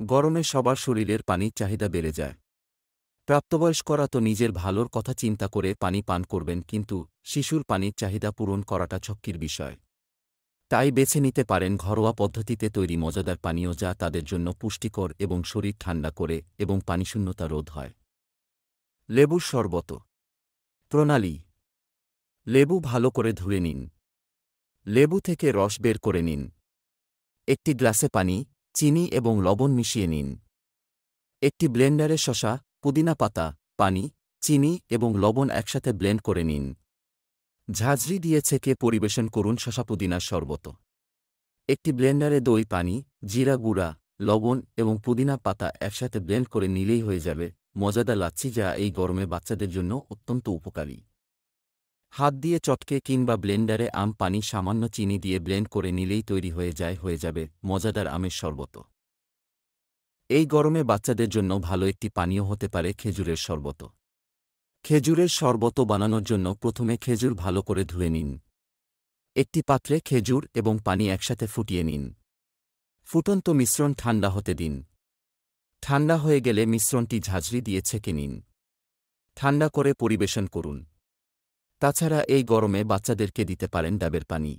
গরমে সবার শরীরের পানির চাহিদা বেড়ে যায়। প্রাপ্তবয়স্করা তো নিজের ভালোর কথা চিন্তা করে পানি পান করবেন, কিন্তু শিশুর পানির চাহিদা পূরণ করাটা ঝক্কির বিষয়। তাই বেছে নিতে পারেন ঘরোয়া পদ্ধতিতে তৈরি মজাদার পানীয়, যা তাদের জন্য পুষ্টিকর এবং শরীর ঠান্ডা করে এবং পানিশূন্যতা রোধ হয়। লেবুর শরবত প্রণালী: লেবু ভালো করে ধুয়ে নিন। লেবু থেকে রস বের করে নিন। একটি গ্লাসে পানি, চিনি এবং লবণ মিশিয়ে নিন। একটি ব্লেন্ডারে শসা, পুদিনা পাতা, পানি, চিনি এবং লবণ একসাথে ব্লেন্ড করে নিন। ঝাঁঝরি দিয়ে ছেঁকে পরিবেশন করুন শসা পুদিনার শরবত। একটি ব্লেন্ডারে দই, পানি, জিরা গুঁড়া, লবণ এবং পুদিনা পাতা একসাথে ব্লেন্ড করে নিলেই হয়ে যাবে মজাদার লাচ্ছি, যা এই গরমে বাচ্চাদের জন্য অত্যন্ত উপকারী। হাত দিয়ে চটকে কিংবা ব্লেন্ডারে আম পানি সামান্য চিনি দিয়ে ব্লেন্ড করে নিলেই তৈরি হয়ে যাবে মজাদার আমের শরবত। এই গরমে বাচ্চাদের জন্য ভালো একটি পানীয় হতে পারে খেজুরের শরবত। খেজুরের শরবত বানানোর জন্য প্রথমে খেজুর ভালো করে ধুয়ে নিন। একটি পাত্রে খেজুর এবং পানি একসাথে ফুটিয়ে নিন। ফুটন্ত মিশ্রণ ঠান্ডা হতে দিন। ঠান্ডা হয়ে গেলে মিশ্রণটি ঝাঁঝরি দিয়ে ছেঁকে নিন। ঠান্ডা করে পরিবেশন করুন। তাছাড়া এই গরমে বাচ্চাদেরকে দিতে পারেন ডাবের পানি।